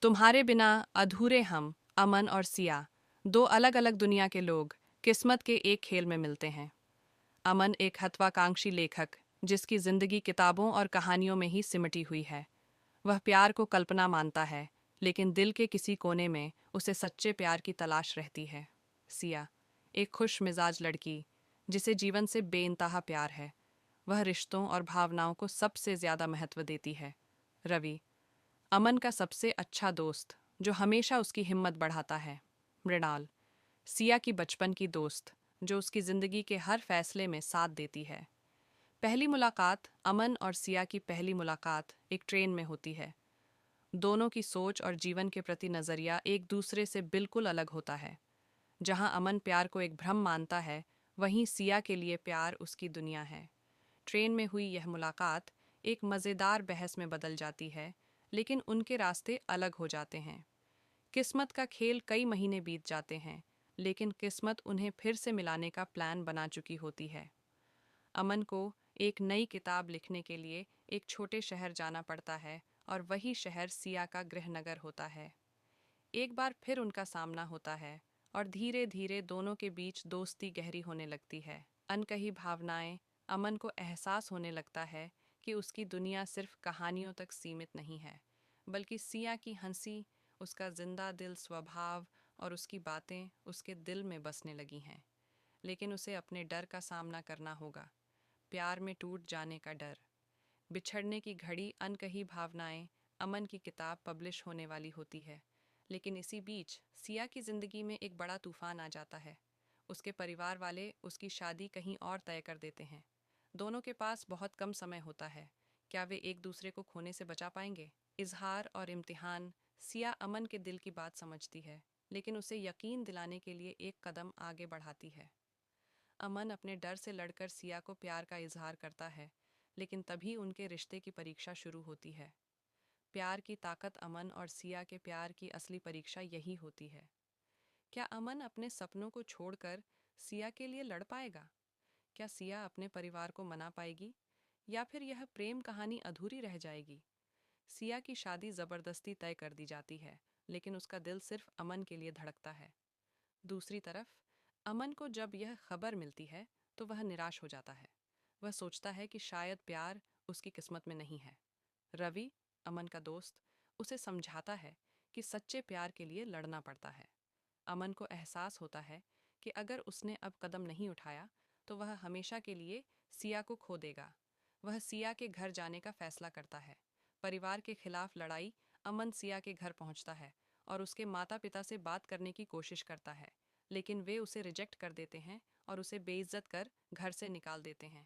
तुम्हारे बिना अधूरे हम, अमन और सिया, दो अलग अलग दुनिया के लोग, किस्मत के एक खेल में मिलते हैं। अमन एक महत्वाकांक्षी लेखक, जिसकी जिंदगी किताबों और कहानियों में ही सिमटी हुई है। वह प्यार को कल्पना मानता है, लेकिन दिल के किसी कोने में उसे सच्चे प्यार की तलाश रहती है। सिया एक खुश मिजाज लड़की, जिसे जीवन से बेइंतहा प्यार है। वह रिश्तों और भावनाओं को सबसे ज्यादा महत्व देती है। रवि अमन का सबसे अच्छा दोस्त, जो हमेशा उसकी हिम्मत बढ़ाता है। मृणाल सिया की बचपन की दोस्त, जो उसकी जिंदगी के हर फैसले में साथ देती है। पहली मुलाकात अमन और सिया की पहली मुलाकात एक ट्रेन में होती है। दोनों की सोच और जीवन के प्रति नजरिया एक दूसरे से बिल्कुल अलग होता है। जहां अमन प्यार को एक भ्रम मानता है, वहीं सिया के लिए प्यार उसकी दुनिया है। ट्रेन में हुई यह मुलाकात एक मज़ेदार बहस में बदल जाती है, लेकिन उनके रास्ते अलग हो जाते हैं। किस्मत का खेल कई महीने बीत जाते हैं, लेकिन किस्मत उन्हें फिर से मिलाने का प्लान बना चुकी होती है। अमन को एक नई किताब लिखने के लिए एक छोटे शहर जाना पड़ता है, और वही शहर सिया का गृहनगर होता है। एक बार फिर उनका सामना होता है, और धीरे धीरे दोनों के बीच दोस्ती गहरी होने लगती है। अनकही भावनाएं, अमन को एहसास होने लगता है कि उसकी दुनिया सिर्फ कहानियों तक सीमित नहीं है, बल्कि सिया की हंसी, उसका जिंदा दिल स्वभाव और उसकी बातें उसके दिल में बसने लगी हैं। लेकिन उसे अपने डर का सामना करना होगा, प्यार में टूट जाने का डर, बिछड़ने की घड़ी। अनकही भावनाएं अमन की किताब पब्लिश होने वाली होती है, लेकिन इसी बीच सिया की जिंदगी में एक बड़ा तूफान आ जाता है। उसके परिवार वाले उसकी शादी कहीं और तय कर देते हैं। दोनों के पास बहुत कम समय होता है। क्या वे एक दूसरे को खोने से बचा पाएंगे? इजहार और इम्तिहान। सिया अमन के दिल की बात समझती है, लेकिन उसे यकीन दिलाने के लिए एक कदम आगे बढ़ाती है। अमन अपने डर से लड़कर सिया को प्यार का इजहार करता है, लेकिन तभी उनके रिश्ते की परीक्षा शुरू होती है। प्यार की ताकत। अमन और सिया के प्यार की असली परीक्षा यही होती है। क्या अमन अपने सपनों को छोड़कर सिया के लिए लड़ पाएगा? क्या सिया अपने परिवार को मना पाएगी, या फिर यह प्रेम कहानी अधूरी रह जाएगी? सिया की शादी जबरदस्ती तय कर दी जाती है, लेकिन उसका दिल सिर्फ अमन के लिए धड़कता है। दूसरी तरफ अमन को जब यह खबर मिलती है, तो वह निराश हो जाता है। वह सोचता है कि शायद प्यार उसकी किस्मत में नहीं है। रवि, अमन का दोस्त, उसे समझाता है कि सच्चे प्यार के लिए लड़ना पड़ता है। अमन को एहसास होता है कि अगर उसने अब कदम नहीं उठाया, तो वह हमेशा के लिए सिया को खो देगा। वह सिया के घर जाने का फैसला करता है। परिवार के खिलाफ लड़ाई। अमन सिया के घर पहुंचता है और उसके माता पिता से बात करने की कोशिश करता है, लेकिन वे उसे रिजेक्ट कर देते हैं और उसे बेइज्जत कर घर से निकाल देते हैं।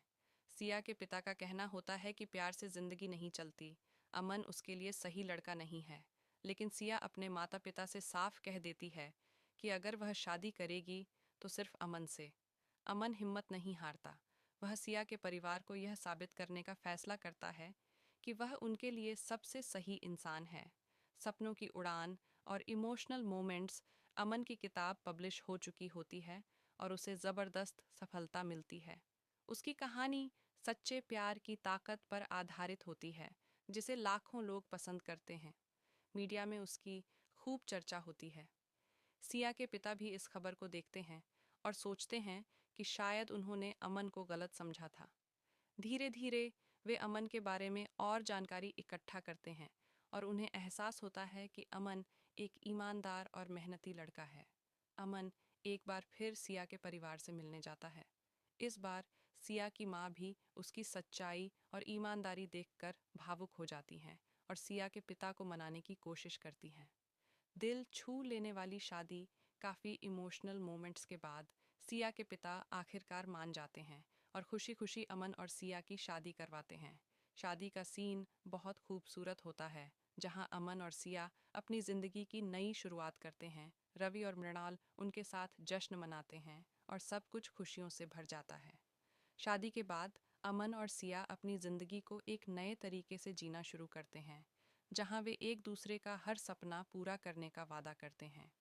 सिया के पिता का कहना होता है कि प्यार से जिंदगी नहीं चलती, अमन उसके लिए सही लड़का नहीं है। लेकिन सिया अपने माता पिता से साफ कह देती है कि अगर वह शादी करेगी तो सिर्फ अमन से। अमन हिम्मत नहीं हारता। वह सिया के परिवार को यह साबित करने का फैसला करता है कि वह उनके लिए सबसे सही इंसान है। सपनों की उड़ान और इमोशनल मोमेंट्स। अमन की किताब पब्लिश हो चुकी होती है और उसे ज़बरदस्त सफलता मिलती है। उसकी कहानी सच्चे प्यार की ताकत पर आधारित होती है, जिसे लाखों लोग पसंद करते हैं। मीडिया में उसकी खूब चर्चा होती है। सिया के पिता भी इस खबर को देखते हैं और सोचते हैं कि शायद उन्होंने अमन को गलत समझा था। धीरे धीरे वे अमन के बारे में और जानकारी इकट्ठा करते हैं, और उन्हें एहसास होता है कि अमन एक ईमानदार और मेहनती लड़का है। अमन एक बार फिर सिया के परिवार से मिलने जाता है। इस बार सिया की माँ भी उसकी सच्चाई और ईमानदारी देखकर भावुक हो जाती हैं और सिया के पिता को मनाने की कोशिश करती हैं। दिल छू लेने वाली शादी। काफ़ी इमोशनल मोमेंट्स के बाद सिया के पिता आखिरकार मान जाते हैं और खुशी खुशी अमन और सिया की शादी करवाते हैं। शादी का सीन बहुत खूबसूरत होता है, जहां अमन और सिया अपनी ज़िंदगी की नई शुरुआत करते हैं। रवि और मृणाल उनके साथ जश्न मनाते हैं और सब कुछ खुशियों से भर जाता है। शादी के बाद अमन और सिया अपनी ज़िंदगी को एक नए तरीके से जीना शुरू करते हैं, जहां वे एक दूसरे का हर सपना पूरा करने का वादा करते हैं।